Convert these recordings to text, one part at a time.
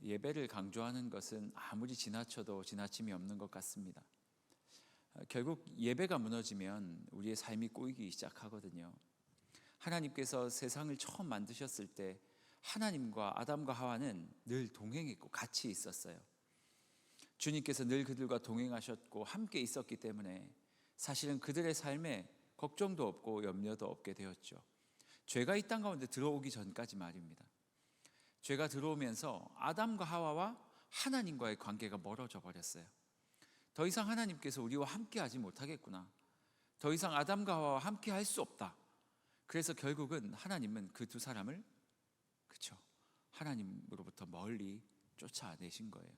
예배를 강조하는 것은 아무리 지나쳐도 지나침이 없는 것 같습니다. 결국 예배가 무너지면 우리의 삶이 꼬이기 시작하거든요. 하나님께서 세상을 처음 만드셨을 때 하나님과 아담과 하와는 늘 동행했고 같이 있었어요. 주님께서 늘 그들과 동행하셨고 함께 있었기 때문에 사실은 그들의 삶에 걱정도 없고 염려도 없게 되었죠. 죄가 이 땅 가운데 들어오기 전까지 말입니다. 죄가 들어오면서 아담과 하와와 하나님과의 관계가 멀어져 버렸어요. 더 이상 하나님께서 우리와 함께 하지 못하겠구나. 더 이상 아담과 하와와 함께 할 수 없다. 그래서 결국은 하나님은 그 두 사람을 하나님으로부터 멀리 쫓아내신 거예요.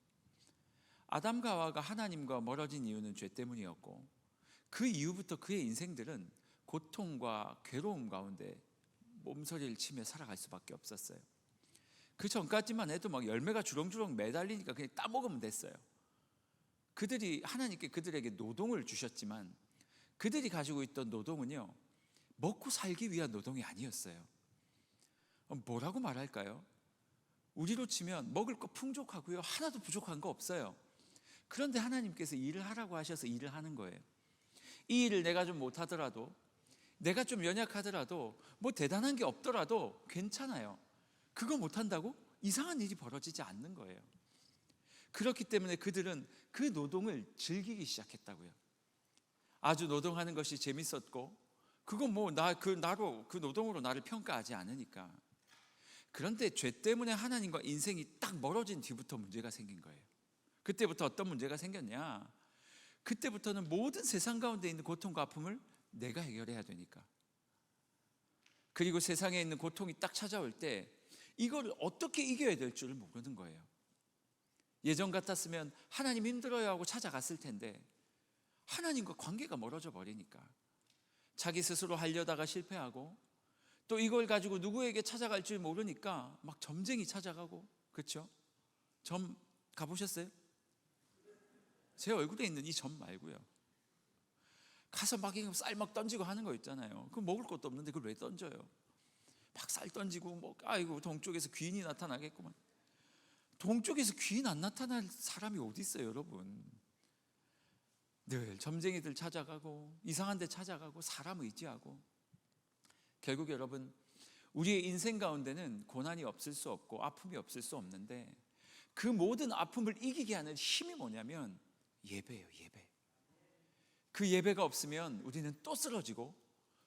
아담과 하와가 하나님과 멀어진 이유는 죄 때문이었고, 그 이후부터 그의 인생들은 고통과 괴로움 가운데 몸서리를 치며 살아갈 수밖에 없었어요. 그 전까지만 해도 막 열매가 주렁주렁 매달리니까 그냥 따먹으면 됐어요. 그들이 하나님께 그들에게 노동을 주셨지만 그들이 가지고 있던 노동은요, 먹고 살기 위한 노동이 아니었어요. 뭐라고 말할까요? 우리로 치면 먹을 거 풍족하고요, 하나도 부족한 거 없어요. 그런데 하나님께서 일을 하라고 하셔서 일을 하는 거예요. 이 일을 내가 좀 못하더라도, 내가 좀 연약하더라도, 뭐 대단한 게 없더라도 괜찮아요. 그거 못한다고 이상한 일이 벌어지지 않는 거예요. 그렇기 때문에 그들은 그 노동을 즐기기 시작했다고요. 아주 노동하는 것이 재밌었고, 그건 뭐 나로 그 노동으로 나를 평가하지 않으니까. 그런데 죄 때문에 하나님과 인생이 딱 멀어진 뒤부터 문제가 생긴 거예요. 그때부터 어떤 문제가 생겼냐? 그때부터는 모든 세상 가운데 있는 고통과 아픔을 내가 해결해야 되니까. 그리고 세상에 있는 고통이 딱 찾아올 때 이걸 어떻게 이겨야 될 줄을 모르는 거예요. 예전 같았으면 하나님 힘들어요 하고 찾아갔을 텐데 하나님과 관계가 멀어져 버리니까 자기 스스로 하려다가 실패하고, 또 이걸 가지고 누구에게 찾아갈 줄 모르니까 막 점쟁이 찾아가고, 그렇죠? 점 가보셨어요? 제 얼굴에 있는 이 점 말고요. 가서 막 쌀 막 던지고 하는 거 있잖아요. 그럼 먹을 것도 없는데 그걸 왜 던져요? 막 쌀 던지고 뭐 아이고 동쪽에서 귀인이 나타나겠구만. 동쪽에서 귀인 안 나타날 사람이 어디 있어요, 여러분? 늘 점쟁이들 찾아가고 이상한 데 찾아가고 사람 의지하고. 결국 여러분, 우리의 인생 가운데는 고난이 없을 수 없고 아픔이 없을 수 없는데 그 모든 아픔을 이기게 하는 힘이 뭐냐면 예배예요, 예배. 그 예배가 없으면 우리는 또 쓰러지고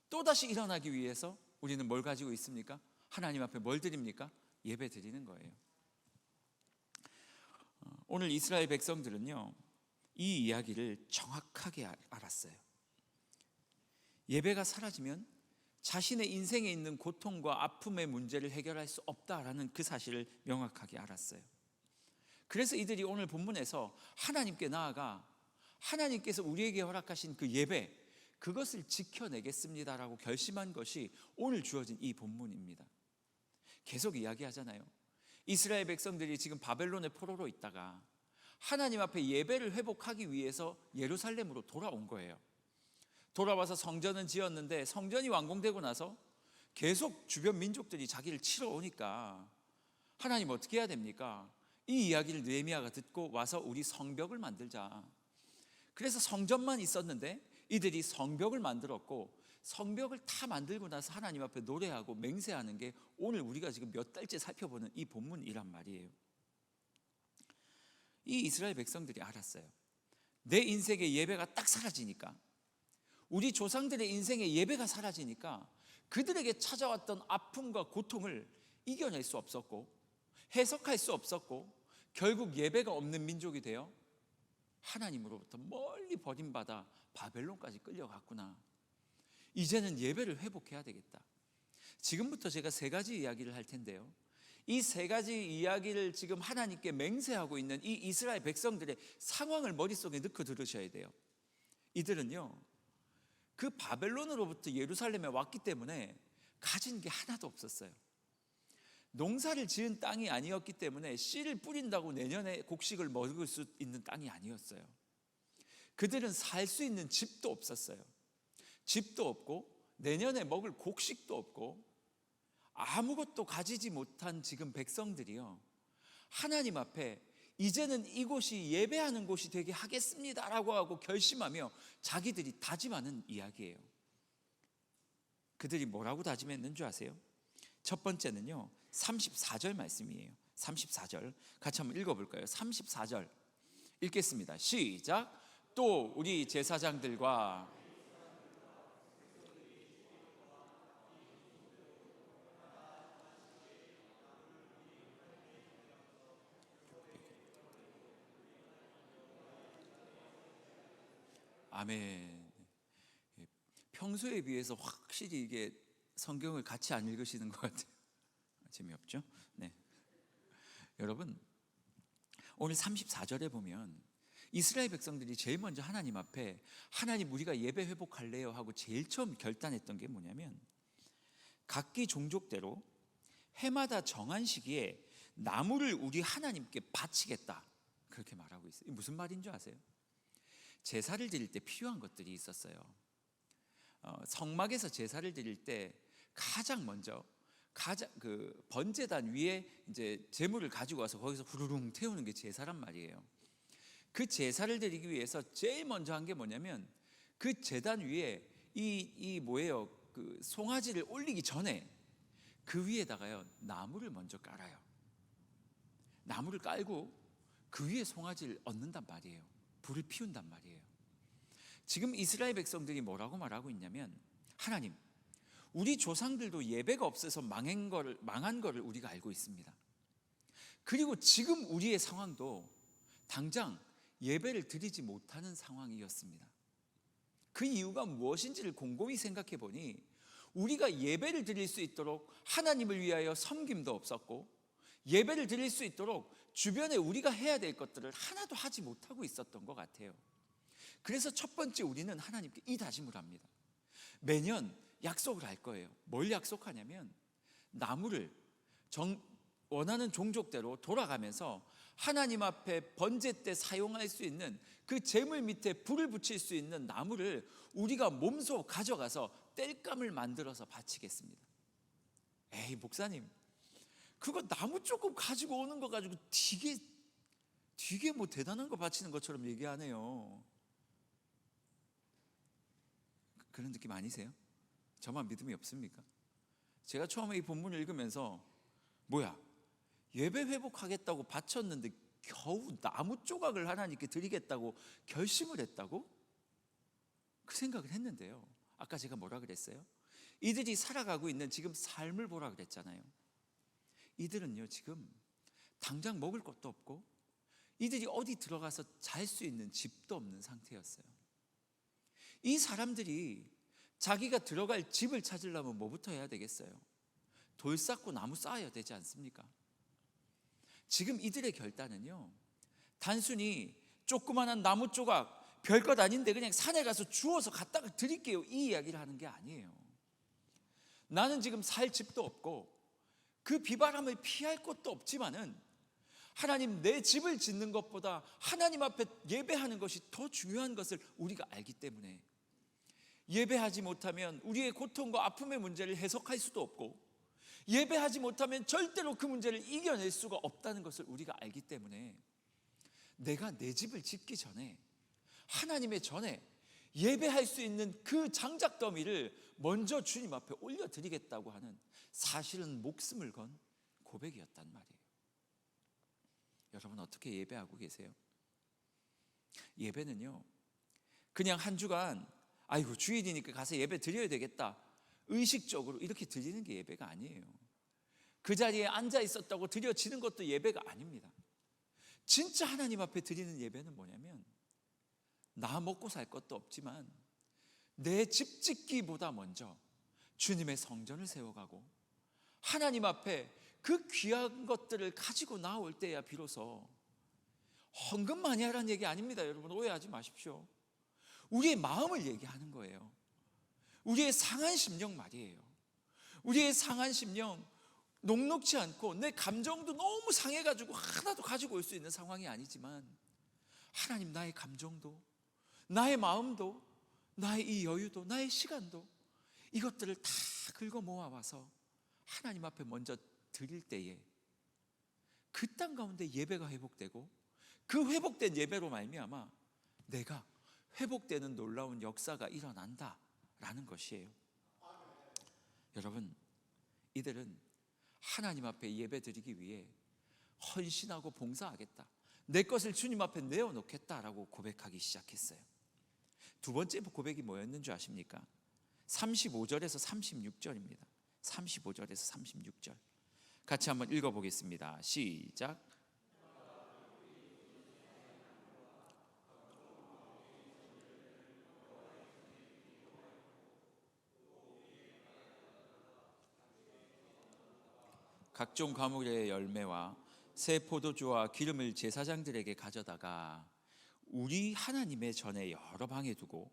또다시 일어나기 위해서 우리는 뭘 가지고 있습니까? 하나님 앞에 뭘 드립니까? 예배 드리는 거예요. 오늘 이스라엘 백성들은요, 이 이야기를 정확하게 알았어요. 예배가 사라지면 자신의 인생에 있는 고통과 아픔의 문제를 해결할 수 없다라는 그 사실을 명확하게 알았어요. 그래서 이들이 오늘 본문에서 하나님께 나아가 하나님께서 우리에게 허락하신 그 예배, 그것을 지켜내겠습니다라고 결심한 것이 오늘 주어진 이 본문입니다. 계속 이야기하잖아요. 이스라엘 백성들이 지금 바벨론의 포로로 있다가 하나님 앞에 예배를 회복하기 위해서 예루살렘으로 돌아온 거예요. 돌아와서 성전은 지었는데 성전이 완공되고 나서 계속 주변 민족들이 자기를 치러 오니까 하나님 어떻게 해야 됩니까? 이 이야기를 느헤미야가 듣고 와서 우리 성벽을 만들자. 그래서 성전만 있었는데 이들이 성벽을 만들었고, 성벽을 다 만들고 나서 하나님 앞에 노래하고 맹세하는 게 오늘 우리가 지금 몇 달째 살펴보는 이 본문이란 말이에요. 이 이스라엘 백성들이 알았어요. 내 인생의 예배가 딱 사라지니까, 우리 조상들의 인생의 예배가 사라지니까 그들에게 찾아왔던 아픔과 고통을 이겨낼 수 없었고 해석할 수 없었고 결국 예배가 없는 민족이 되어 하나님으로부터 멀리 버림받아 바벨론까지 끌려갔구나. 이제는 예배를 회복해야 되겠다. 지금부터 제가 세 가지 이야기를 할 텐데요, 이 세 가지 이야기를 지금 하나님께 맹세하고 있는 이 이스라엘 백성들의 상황을 머릿속에 넣고 들으셔야 돼요. 이들은요, 그 바벨론으로부터 예루살렘에 왔기 때문에 가진 게 하나도 없었어요. 농사를 지은 땅이 아니었기 때문에 씨를 뿌린다고 내년에 곡식을 먹을 수 있는 땅이 아니었어요. 그들은 살 수 있는 집도 없었어요. 집도 없고 내년에 먹을 곡식도 없고 아무것도 가지지 못한 지금 백성들이요, 하나님 앞에 이제는 이곳이 예배하는 곳이 되게 하겠습니다라고 하고 결심하며 자기들이 다짐하는 이야기예요. 그들이 뭐라고 다짐했는 줄 아세요? 첫 번째는요, 34절 말씀이에요. 34절 같이 한번 읽어볼까요? 34절 읽겠습니다. 시작. 또 우리 제사장들과 아멘. 평소에 비해서 확실히 이게 성경을 같이 안 읽으시는 것 같아요. 재미없죠? 네. 여러분, 오늘 34절에 보면 이스라엘 백성들이 제일 먼저 하나님 앞에 하나님 우리가 예배 회복할래요 하고 제일 처음 결단했던 게 뭐냐면 각기 종족대로 해마다 정한 시기에 나무를 우리 하나님께 바치겠다 그렇게 말하고 있어요. 무슨 말인 줄 아세요? 제사를 드릴 때 필요한 것들이 있었어요. 성막에서 제사를 드릴 때 가장 먼저 그 번제단 위에 이제 제물을 가지고 와서 거기서 후루룩 태우는 게 제사란 말이에요. 그 제사를 드리기 위해서 제일 먼저 한 게 뭐냐면 그 제단 위에 이 뭐예요? 그 송아지를 올리기 전에 그 위에다가요 나무를 먼저 깔아요. 나무를 깔고 그 위에 송아지를 얹는단 말이에요. 불을 피운단 말이에요. 지금 이스라엘 백성들이 뭐라고 말하고 있냐면 하나님, 우리 조상들도 예배가 없어서 망한 거를 우리가 알고 있습니다. 그리고 지금 우리의 상황도 당장 예배를 드리지 못하는 상황이었습니다. 그 이유가 무엇인지를 곰곰이 생각해 보니 우리가 예배를 드릴 수 있도록 하나님을 위하여 섬김도 없었고 예배를 드릴 수 있도록 주변에 우리가 해야 될 것들을 하나도 하지 못하고 있었던 것 같아요. 그래서 첫 번째 우리는 하나님께 이 다짐을 합니다. 매년 약속을 할 거예요. 뭘 약속하냐면 나무를 원하는 종족대로 돌아가면서 하나님 앞에 번제 때 사용할 수 있는 그 제물 밑에 불을 붙일 수 있는 나무를 우리가 몸소 가져가서 땔감을 만들어서 바치겠습니다. 에이 목사님, 그거 나무 조금 가지고 오는 거 가지고 되게 뭐 대단한 거 바치는 것처럼 얘기하네요. 그런 느낌 아니세요? 저만 믿음이 없습니까? 제가 처음에 이 본문을 읽으면서 뭐야, 예배 회복하겠다고 바쳤는데 겨우 나무 조각을 하나님께 드리겠다고 결심을 했다고? 그 생각을 했는데요, 아까 제가 뭐라 그랬어요? 이들이 살아가고 있는 지금 삶을 보라 그랬잖아요. 이들은요 지금 당장 먹을 것도 없고 이들이 어디 들어가서 잘 수 있는 집도 없는 상태였어요. 이 사람들이 자기가 들어갈 집을 찾으려면 뭐부터 해야 되겠어요? 돌 쌓고 나무 쌓아야 되지 않습니까? 지금 이들의 결단은요 단순히 조그만한 나무 조각 별것 아닌데 그냥 산에 가서 주워서 갖다가 드릴게요 이 이야기를 하는 게 아니에요. 나는 지금 살 집도 없고 그 비바람을 피할 것도 없지만은 하나님, 내 집을 짓는 것보다 하나님 앞에 예배하는 것이 더 중요한 것을 우리가 알기 때문에 예배하지 못하면 우리의 고통과 아픔의 문제를 해석할 수도 없고 예배하지 못하면 절대로 그 문제를 이겨낼 수가 없다는 것을 우리가 알기 때문에 내가 내 집을 짓기 전에 하나님의 전에 예배할 수 있는 그 장작더미를 먼저 주님 앞에 올려드리겠다고 하는 사실은 목숨을 건 고백이었단 말이에요. 여러분 어떻게 예배하고 계세요? 예배는요 그냥 한 주간 아이고 주일이니까 가서 예배 드려야 되겠다 의식적으로 이렇게 드리는 게 예배가 아니에요. 그 자리에 앉아 있었다고 드려지는 것도 예배가 아닙니다. 진짜 하나님 앞에 드리는 예배는 뭐냐면 나 먹고 살 것도 없지만 내 집 짓기보다 먼저 주님의 성전을 세워가고 하나님 앞에 그 귀한 것들을 가지고 나올 때야 비로소 헌금 많이 하라는 얘기 아닙니다. 여러분 오해하지 마십시오. 우리의 마음을 얘기하는 거예요. 우리의 상한 심령 말이에요. 우리의 상한 심령 녹록지 않고 내 감정도 너무 상해가지고 하나도 가지고 올 수 있는 상황이 아니지만 하나님 나의 감정도 나의 마음도 나의 이 여유도 나의 시간도 이것들을 다 긁어 모아와서 하나님 앞에 먼저 드릴 때에 그 땅 가운데 예배가 회복되고 그 회복된 예배로 말미암아 내가 회복되는 놀라운 역사가 일어난다라는 것이에요. 여러분, 이들은 하나님 앞에 예배드리기 위해 헌신하고 봉사하겠다, 내 것을 주님 앞에 내어놓겠다라고 고백하기 시작했어요. 두 번째 고백이 뭐였는 줄 아십니까? 35절에서 36절입니다. 35절에서 36절 같이 한번 읽어보겠습니다. 시작. 각종 과물의 열매와 새 포도주와 기름을 제사장들에게 가져다가 우리 하나님의 전에 여러 방에 두고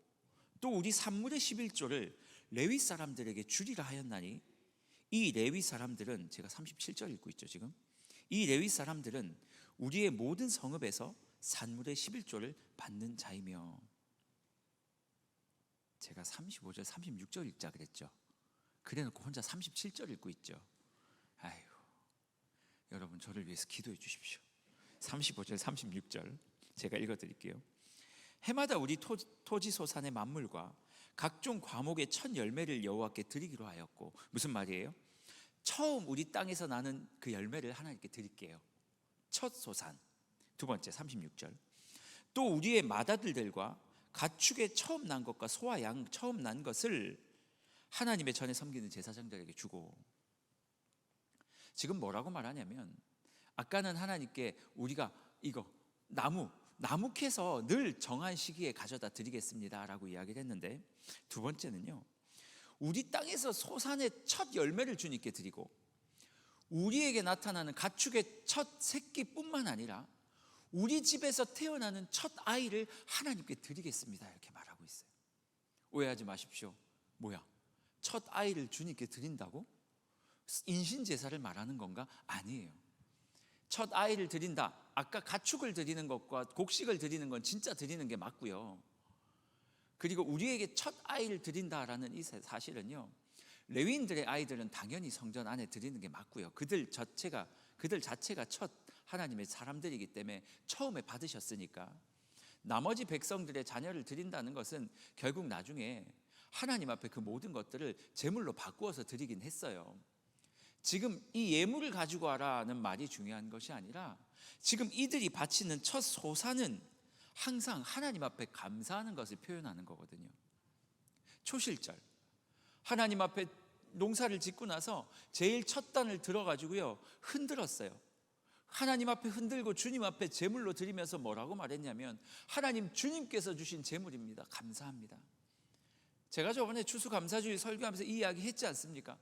또 우리 산물의 11조를 레위 사람들에게 주리라 하였나니, 이 레위 사람들은, 제가 37절 읽고 있죠 지금, 이 레위 사람들은 우리의 모든 성읍에서 산물의 11조를 받는 자이며. 제가 35절 36절 읽자 그랬죠. 그래놓고 혼자 37절 읽고 있죠. 아이고, 여러분 저를 위해서 기도해 주십시오. 35절 36절 제가 읽어드릴게요. 해마다 우리 토지 소산의 만물과 각종 과목의 첫 열매를 여호와께 드리기로 하였고, 무슨 말이에요? 처음 우리 땅에서 나는 그 열매를 하나님께 드릴게요. 첫 소산. 두 번째 36절, 또 우리의 맏아들들과 가축의 처음 난 것과 소와 양 처음 난 것을 하나님의 전에 섬기는 제사장들에게 주고. 지금 뭐라고 말하냐면, 아까는 하나님께 우리가 이거 나무 캐서 늘 정한 시기에 가져다 드리겠습니다 라고 이야기를 했는데, 두 번째는요, 우리 땅에서 소산의 첫 열매를 주님께 드리고 우리에게 나타나는 가축의 첫 새끼뿐만 아니라 우리 집에서 태어나는 첫 아이를 하나님께 드리겠습니다 이렇게 말하고 있어요. 오해하지 마십시오. 뭐야, 첫 아이를 주님께 드린다고? 인신제사를 말하는 건가? 아니에요. 첫 아이를 드린다, 아까 가축을 드리는 것과 곡식을 드리는 건 진짜 드리는 게 맞고요. 그리고 우리에게 첫 아이를 드린다라는 이 사실은요, 레위인들의 아이들은 당연히 성전 안에 드리는 게 맞고요. 그들 자체가 첫 하나님의 사람들이기 때문에 처음에 받으셨으니까. 나머지 백성들의 자녀를 드린다는 것은 결국 나중에 하나님 앞에 그 모든 것들을 제물로 바꾸어서 드리긴 했어요. 지금 이 예물을 가지고 와라는 말이 중요한 것이 아니라, 지금 이들이 바치는 첫 소산은 항상 하나님 앞에 감사하는 것을 표현하는 거거든요. 초실절, 하나님 앞에 농사를 짓고 나서 제일 첫 단을 들어가지고요 흔들었어요. 하나님 앞에 흔들고 주님 앞에 제물로 드리면서 뭐라고 말했냐면, 하나님, 주님께서 주신 제물입니다, 감사합니다. 제가 저번에 추수감사주일 설교하면서 이 이야기 했지 않습니까?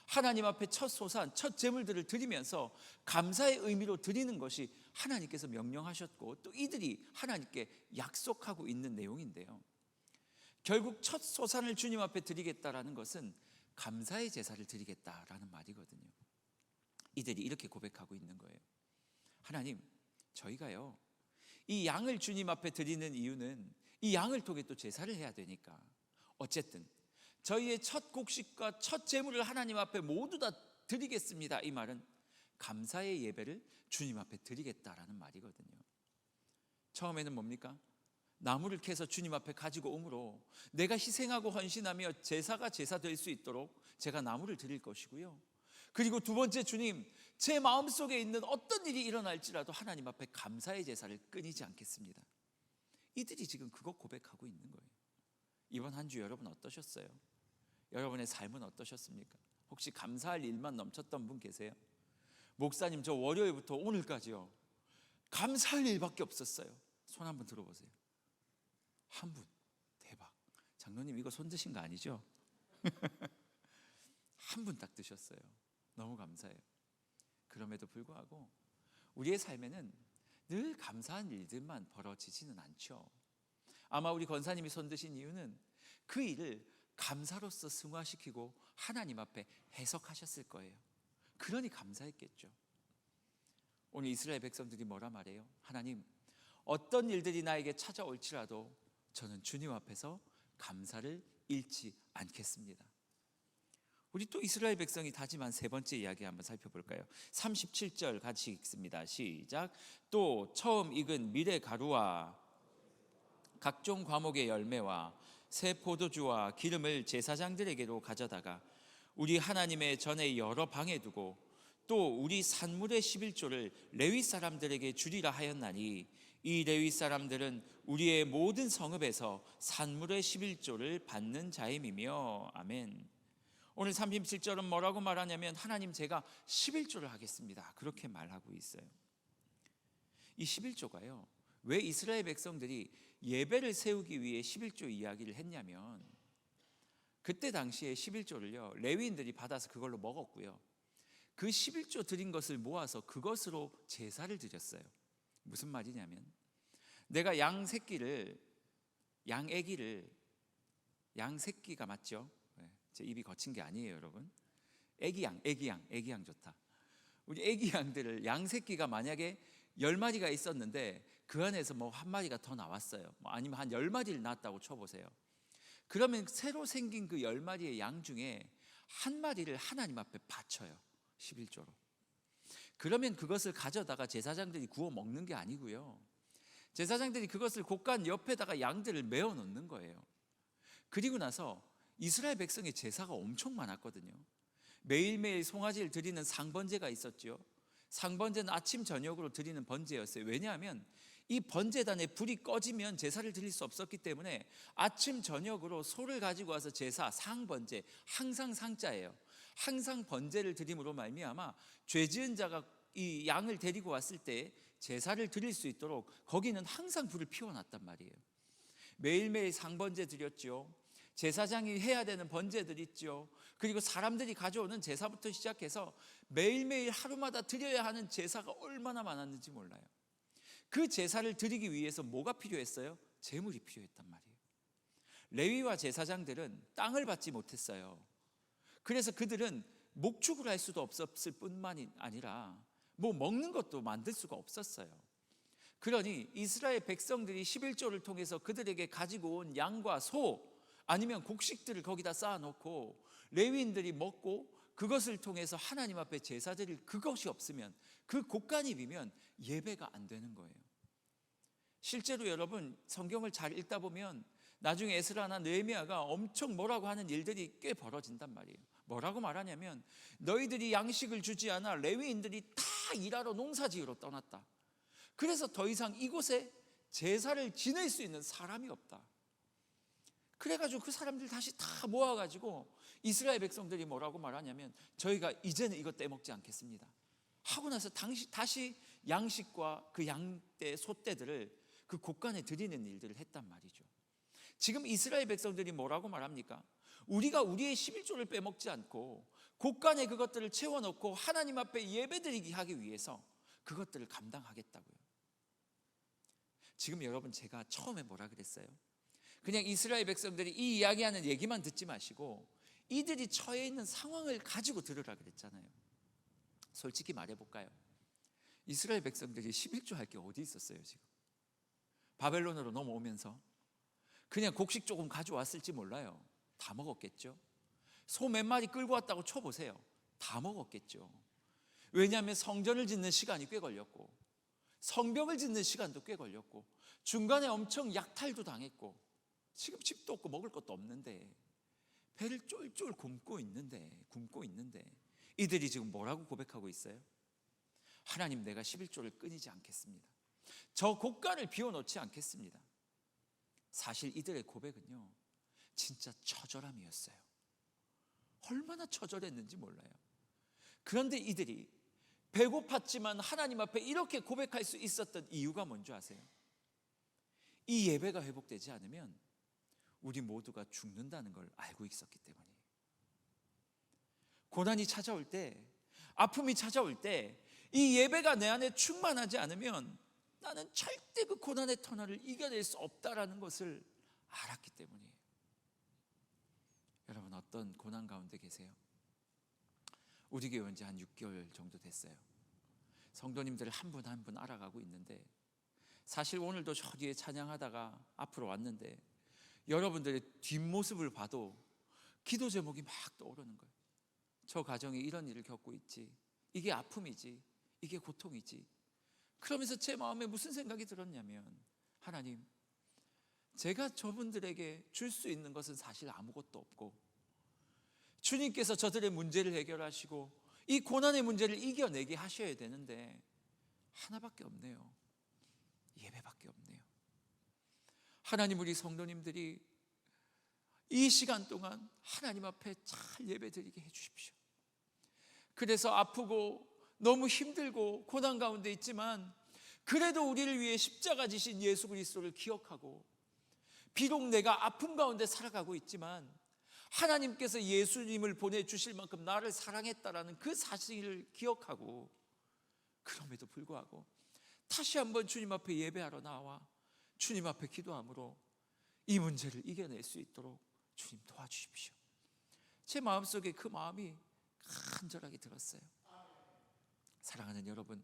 하나님 앞에 첫 소산, 첫 제물들을 드리면서 감사의 의미로 드리는 것이 하나님께서 명령하셨고 또 이들이 하나님께 약속하고 있는 내용인데요, 결국 첫 소산을 주님 앞에 드리겠다라는 것은 감사의 제사를 드리겠다라는 말이거든요. 이들이 이렇게 고백하고 있는 거예요. 하나님, 저희가요 이 양을 주님 앞에 드리는 이유는 이 양을 통해 또 제사를 해야 되니까, 어쨌든 저희의 첫 곡식과 첫 제물을 하나님 앞에 모두 다 드리겠습니다. 이 말은 감사의 예배를 주님 앞에 드리겠다라는 말이거든요. 처음에는 뭡니까? 나무를 캐서 주님 앞에 가지고 오므로 내가 희생하고 헌신하며 제사가 제사 될 수 있도록 제가 나무를 드릴 것이고요. 그리고 두 번째, 주님, 제 마음속에 있는 어떤 일이 일어날지라도 하나님 앞에 감사의 제사를 끊이지 않겠습니다. 이들이 지금 그거 고백하고 있는 거예요. 이번 한 주 여러분 어떠셨어요? 여러분의 삶은 어떠셨습니까? 혹시 감사할 일만 넘쳤던 분 계세요? 목사님, 저 월요일부터 오늘까지요 감사할 일밖에 없었어요. 손 한번 들어보세요. 한 분. 대박. 장로님, 이거 손 드신 거 아니죠? 한 분 딱 드셨어요. 너무 감사해요. 그럼에도 불구하고 우리의 삶에는 늘 감사한 일들만 벌어지지는 않죠. 아마 우리 권사님이 손 드신 이유는 그 일을 감사로서 승화시키고 하나님 앞에 해석하셨을 거예요. 그러니 감사했겠죠. 오늘 이스라엘 백성들이 뭐라 말해요? 하나님, 어떤 일들이 나에게 찾아올지라도 저는 주님 앞에서 감사를 잃지 않겠습니다. 우리 또 이스라엘 백성이 다짐한 세 번째 이야기 한번 살펴볼까요? 37절 같이 읽습니다. 시작. 또 처음 익은 미래 가루와 각종 과목의 열매와 새 포도주와 기름을 제사장들에게로 가져다가 우리 하나님의 전에 여러 방에 두고 또 우리 산물의 11조를 레위 사람들에게 주리라 하였나니 이 레위 사람들은 우리의 모든 성읍에서 산물의 11조를 받는 자임이며. 아멘. 오늘 37절은 뭐라고 말하냐면 하나님 제가 11조를 하겠습니다, 그렇게 말하고 있어요. 이 11조가요, 왜 이스라엘 백성들이 예배를 세우기 위해 11조 이야기를 했냐면, 그때 당시에 11조를요 레위인들이 받아서 그걸로 먹었고요, 그 11조 드린 것을 모아서 그것으로 제사를 드렸어요. 무슨 말이냐면, 내가 양 새끼가 맞죠? 제 입이 거친 게 아니에요, 여러분. 애기양 좋다. 우리 애기 양들을, 양 새끼가 만약에 10마리가 있었는데 그 안에서 뭐 한 마리가 더 나왔어요. 아니면 한 10마리를 낳았다고 쳐보세요. 그러면 새로 생긴 그 10마리의 양 중에 한 마리를 하나님 앞에 바쳐요, 11조로. 그러면 그것을 가져다가 제사장들이 구워 먹는 게 아니고요, 제사장들이 그것을 곳간 옆에다가 양들을 메어 놓는 거예요. 그리고 나서 이스라엘 백성의 제사가 엄청 많았거든요. 매일매일 송아지를 드리는 상번제가 있었죠. 상번제는 아침 저녁으로 드리는 번제였어요. 왜냐하면 이 번제단에 불이 꺼지면 제사를 드릴 수 없었기 때문에 아침 저녁으로 소를 가지고 와서 제사, 상번제, 항상 상자예요. 항상 번제를 드림으로 말미암아 죄 지은 자가 이 양을 데리고 왔을 때 제사를 드릴 수 있도록 거기는 항상 불을 피워놨단 말이에요. 매일매일 상번제 드렸죠. 제사장이 해야 되는 번제들 있죠. 그리고 사람들이 가져오는 제사부터 시작해서 매일매일 하루마다 드려야 하는 제사가 얼마나 많았는지 몰라요. 그 제사를 드리기 위해서 뭐가 필요했어요? 재물이 필요했단 말이에요. 레위와 제사장들은 땅을 받지 못했어요. 그래서 그들은 목축을 할 수도 없었을 뿐만이 아니라 뭐 먹는 것도 만들 수가 없었어요. 그러니 이스라엘 백성들이 11조를 통해서 그들에게 가지고 온 양과 소, 아니면 곡식들을 거기다 쌓아놓고 레위인들이 먹고 그것을 통해서 하나님 앞에 제사 드릴 그것이 없으면, 그 곳간이 비면 예배가 안 되는 거예요. 실제로 여러분 성경을 잘 읽다 보면 나중에 에스라나 느헤미야가 엄청 뭐라고 하는 일들이 꽤 벌어진단 말이에요. 뭐라고 말하냐면, 너희들이 양식을 주지 않아 레위인들이 다 일하러 농사지으러 떠났다. 그래서 더 이상 이곳에 제사를 지낼 수 있는 사람이 없다. 그래가지고 그 사람들 다시 다 모아가지고 이스라엘 백성들이 뭐라고 말하냐면, 저희가 이제는 이거 떼먹지 않겠습니다 하고 나서 다시 양식과 그 양떼, 소떼들을 그 곳간에 드리는 일들을 했단 말이죠. 지금 이스라엘 백성들이 뭐라고 말합니까? 우리가 우리의 11조를 빼먹지 않고 곳간에 그것들을 채워놓고 하나님 앞에 예배드리기 하기 위해서 그것들을 감당하겠다고요. 지금 여러분, 제가 처음에 뭐라 그랬어요? 그냥 이스라엘 백성들이 이 이야기하는 얘기만 듣지 마시고 이들이 처해 있는 상황을 가지고 들으라 그랬잖아요. 솔직히 말해볼까요? 이스라엘 백성들이 11조 할 게 어디 있었어요? 지금 바벨론으로 넘어오면서 그냥 곡식 조금 가져왔을지 몰라요. 다 먹었겠죠. 소 몇 마리 끌고 왔다고 쳐보세요. 다 먹었겠죠. 왜냐하면 성전을 짓는 시간이 꽤 걸렸고 성벽을 짓는 시간도 꽤 걸렸고 중간에 엄청 약탈도 당했고 지금 집도 없고 먹을 것도 없는데 배를 쫄쫄 굶고 있는데 이들이 지금 뭐라고 고백하고 있어요? 하나님, 내가 11조를 끊이지 않겠습니다. 저 곳간을 비워놓지 않겠습니다. 사실 이들의 고백은요, 진짜 처절함이었어요. 얼마나 처절했는지 몰라요. 그런데 이들이 배고팠지만 하나님 앞에 이렇게 고백할 수 있었던 이유가 뭔지 아세요? 이 예배가 회복되지 않으면 우리 모두가 죽는다는 걸 알고 있었기 때문이에요. 고난이 찾아올 때, 아픔이 찾아올 때 이 예배가 내 안에 충만하지 않으면 나는 절대 그 고난의 터널을 이겨낼 수 없다라는 것을 알았기 때문이에요. 여러분, 어떤 고난 가운데 계세요? 우리 교회 온 지 한 6개월 정도 됐어요. 성도님들 한 분 한 분 알아가고 있는데, 사실 오늘도 저 뒤에 찬양하다가 앞으로 왔는데 여러분들의 뒷모습을 봐도 기도 제목이 막 떠오르는 거예요. 저 가정이 이런 일을 겪고 있지, 이게 아픔이지, 이게 고통이지. 그러면서 제 마음에 무슨 생각이 들었냐면, 하나님, 제가 저분들에게 줄 수 있는 것은 사실 아무것도 없고 주님께서 저들의 문제를 해결하시고 이 고난의 문제를 이겨내게 하셔야 되는데 하나밖에 없네요. 예배밖에 없네요. 하나님, 우리 성도님들이 이 시간 동안 하나님 앞에 잘 예배드리게 해주십시오. 그래서 아프고 너무 힘들고 고난 가운데 있지만 그래도 우리를 위해 십자가 지신 예수 그리스도를 기억하고, 비록 내가 아픔 가운데 살아가고 있지만 하나님께서 예수님을 보내주실 만큼 나를 사랑했다라는 그 사실을 기억하고, 그럼에도 불구하고 다시 한번 주님 앞에 예배하러 나와 주님 앞에 기도함으로 이 문제를 이겨낼 수 있도록 주님 도와주십시오. 제 마음속에 그 마음이 간절하게 들었어요. 사랑하는 여러분,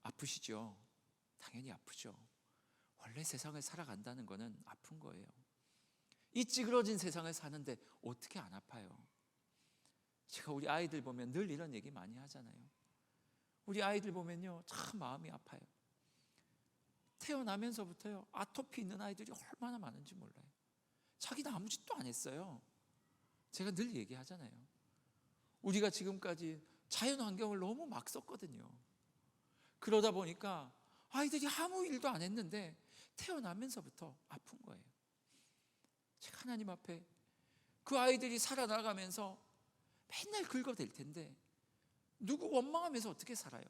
아프시죠? 당연히 아프죠. 원래 세상을 살아간다는 것은 아픈 거예요. 이 찌그러진 세상을 사는데 어떻게 안 아파요? 제가 우리 아이들 보면 늘 이런 얘기 많이 하잖아요. 우리 아이들 보면요, 참 마음이 아파요. 태어나면서부터요, 아토피 있는 아이들이 얼마나 많은지 몰라요. 자기는 아무 짓도 안 했어요. 제가 늘 얘기하잖아요. 우리가 지금까지 자연 환경을 너무 막 썼거든요. 그러다 보니까 아이들이 아무 일도 안 했는데 태어나면서부터 아픈 거예요. 제가 하나님 앞에 그 아이들이 살아나가면서 맨날 긁어댈 텐데 누구 원망하면서 어떻게 살아요?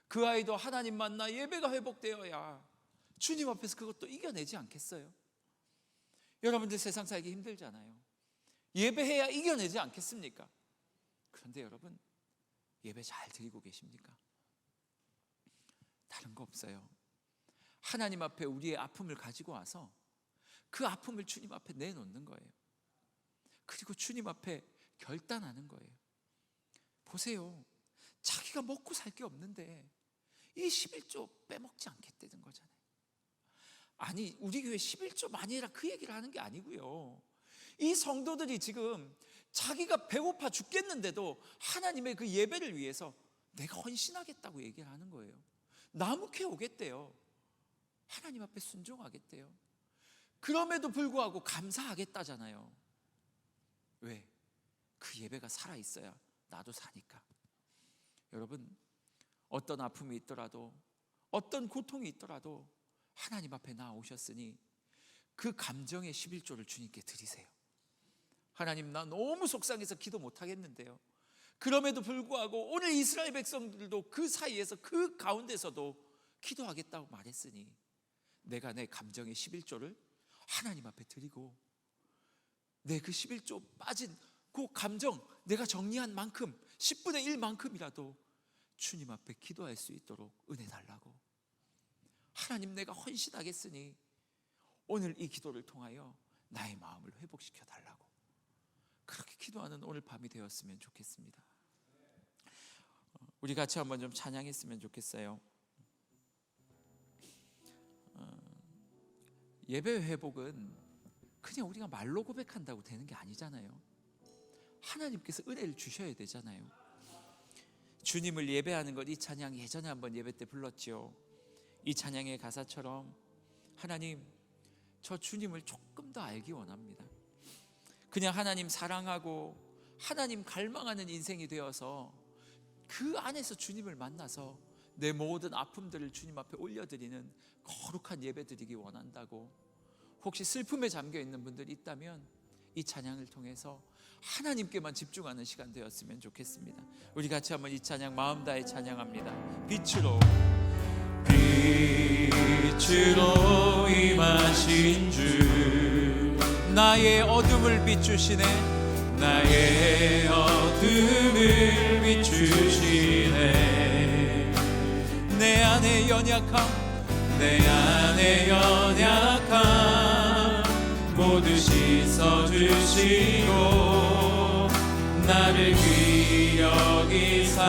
그 아이도 하나님 만나 예배가 회복되어야 주님 앞에서 그것도 이겨내지 않겠어요? 여러분들 세상 살기 힘들잖아요. 예배해야 이겨내지 않겠습니까? 그런데 여러분, 예배 잘 드리고 계십니까? 다른 거 없어요. 하나님 앞에 우리의 아픔을 가지고 와서 그 아픔을 주님 앞에 내놓는 거예요. 그리고 주님 앞에 결단하는 거예요. 보세요, 자기가 먹고 살 게 없는데 이 11조 빼먹지 않겠다는 거잖아요. 아니, 우리 교회 11조 많이 해라 그 얘기를 하는 게 아니고요. 이 성도들이 지금 자기가 배고파 죽겠는데도 하나님의 그 예배를 위해서 내가 헌신하겠다고 얘기를 하는 거예요. 나무 캐 오겠대요. 하나님 앞에 순종하겠대요. 그럼에도 불구하고 감사하겠다잖아요. 왜? 그 예배가 살아있어야 나도 사니까. 여러분, 어떤 아픔이 있더라도 어떤 고통이 있더라도 하나님 앞에 나오셨으니 그 감정의 11조를 주님께 드리세요. 하나님, 나 너무 속상해서 기도 못하겠는데요, 그럼에도 불구하고 오늘 이스라엘 백성들도 그 사이에서 그 가운데서도 기도하겠다고 말했으니 내가 내 감정의 11조를 하나님 앞에 드리고 내 그 11조 빠진 그 감정 내가 정리한 만큼 10분의 1만큼이라도 주님 앞에 기도할 수 있도록 은혜 달라고. 하나님, 내가 헌신하겠으니 오늘 이 기도를 통하여 나의 마음을 회복시켜 달라고. 그렇게 기도하는 오늘 밤이 되었으면 좋겠습니다. 우리 같이 한번 좀 찬양했으면 좋겠어요. 예배 회복은 그냥 우리가 말로 고백한다고 되는 게 아니잖아요. 하나님께서 은혜를 주셔야 되잖아요. 주님을 예배하는 것, 이 찬양 예전에 한번 예배 때 불렀죠. 이 찬양의 가사처럼 하나님, 저 주님을 조금 더 알기 원합니다. 그냥 하나님 사랑하고 하나님 갈망하는 인생이 되어서 그 안에서 주님을 만나서 내 모든 아픔들을 주님 앞에 올려드리는 거룩한 예배 드리기 원한다고. 혹시 슬픔에 잠겨있는 분들이 있다면 이 찬양을 통해서 하나님께만 집중하는 시간 되었으면 좋겠습니다. 우리 같이 한번 이 찬양 마음 다해 찬양합니다. 빛으로 임하신 주, 나의 어둠을 비추시네, 나의 어둠을 비추시네. 내 안에 연약함 모두 씻어주시고 나를 귀히 여기사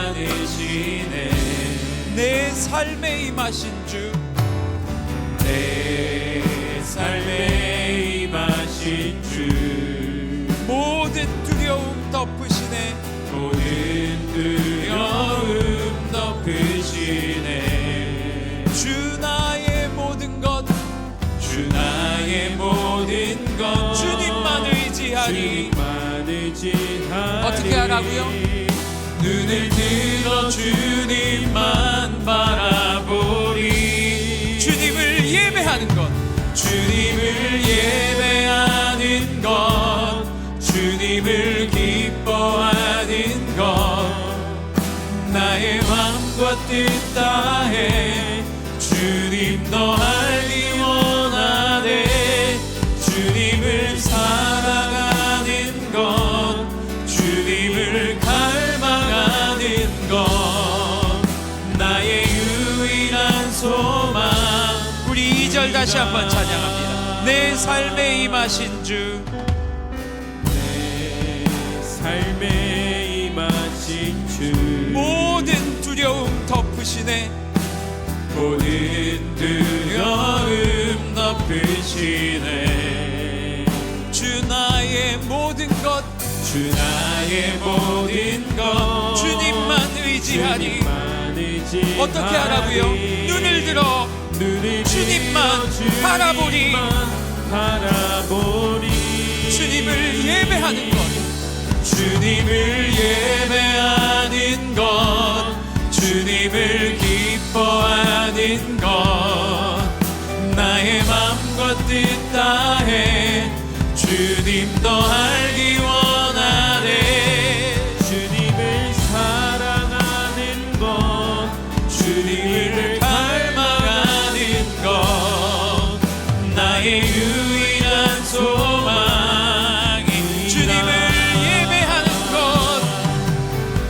안으시네. 내 삶에 임하신 주, 내 삶에 임하신 주, 모든 두려움 덮으시고 덮으시네. 주 나의 모든 것, 주 나의 모든 것, 주님만 의지하니. 주님만 의지하니. 어떻게 하라고요? 눈을 들어 주님만 바라보리. 주님을 예배하는 것, 주님을 예배하는 것, 주님을 기뻐하는 것, 나의 마음과 뜻 다해 주님 더 알기 원하네. 주님을 사랑하는 것, 주님을 갈망하는 것, 나의 유일한 소망. 우리 2절 다시 한번 찬양합니다. 내 삶에 임하신 주, 내 삶에 임하신 주, 모든 두려움 덮으시네. 모든 두려움 덮으시네. 주 나의 모든 것, 주 나의 모든 것, 주님만 의지하니. 주님만 의지하니. 어떻게 하라고요? 눈을 들어 주님만 바라보리. 주님을 예배하는 것, 주님을 예배하는 것, 주님을 기뻐하는 것, 나의 마음과 뜻 다해 주님 더 알기 원하네. 주님을 사랑하는 것, 주님을 갈망하는 것, 나의 유일한 소망이. 주님을 예배하는 것,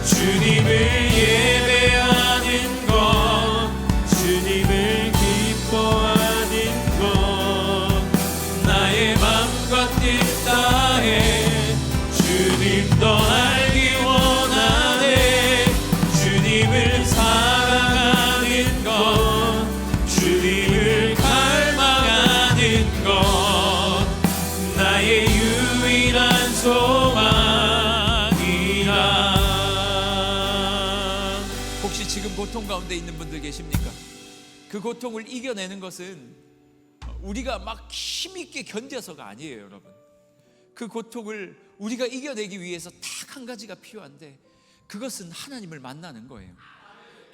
주님을 예배하는 것, 주님을 기뻐하는 것, 나의 마음과 뜻 다해 주님 더 알기 원하네. 주님을 사랑하는 것, 주님을 갈망하는 것, 나의 유일한 소망이라. 혹시 지금 고통 가운데 있는 분들 계십니까? 그 고통을 이겨내는 것은 우리가 막 힘있게 견뎌서가 아니에요, 여러분. 그 고통을 우리가 이겨내기 위해서 딱 한 가지가 필요한데, 그것은 하나님을 만나는 거예요.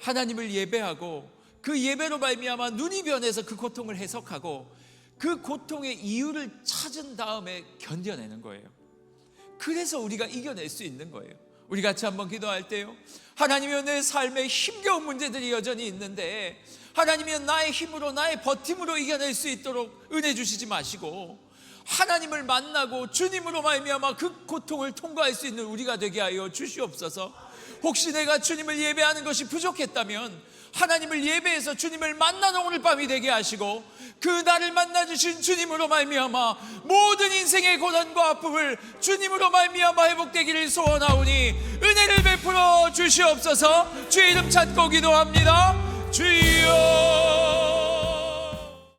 하나님을 예배하고 그 예배로 말미암아 눈이 변해서 그 고통을 해석하고 그 고통의 이유를 찾은 다음에 견뎌내는 거예요. 그래서 우리가 이겨낼 수 있는 거예요. 우리 같이 한번 기도할 때요, 하나님이여, 내 삶에 힘겨운 문제들이 여전히 있는데 하나님이여, 나의 힘으로 나의 버팀으로 이겨낼 수 있도록 은혜 주시지 마시고 하나님을 만나고 주님으로 말미암아 그 고통을 통과할 수 있는 우리가 되게 하여 주시옵소서. 혹시 내가 주님을 예배하는 것이 부족했다면 하나님을 예배해서 주님을 만나는 오늘 밤이 되게 하시고, 그 나를 만나주신 주님으로 말미암아 모든 인생의 고난과 아픔을 주님으로 말미암아 회복되기를 소원하오니 은혜를 베풀어 주시옵소서. 주의 이름 찾고 기도합니다. 주여.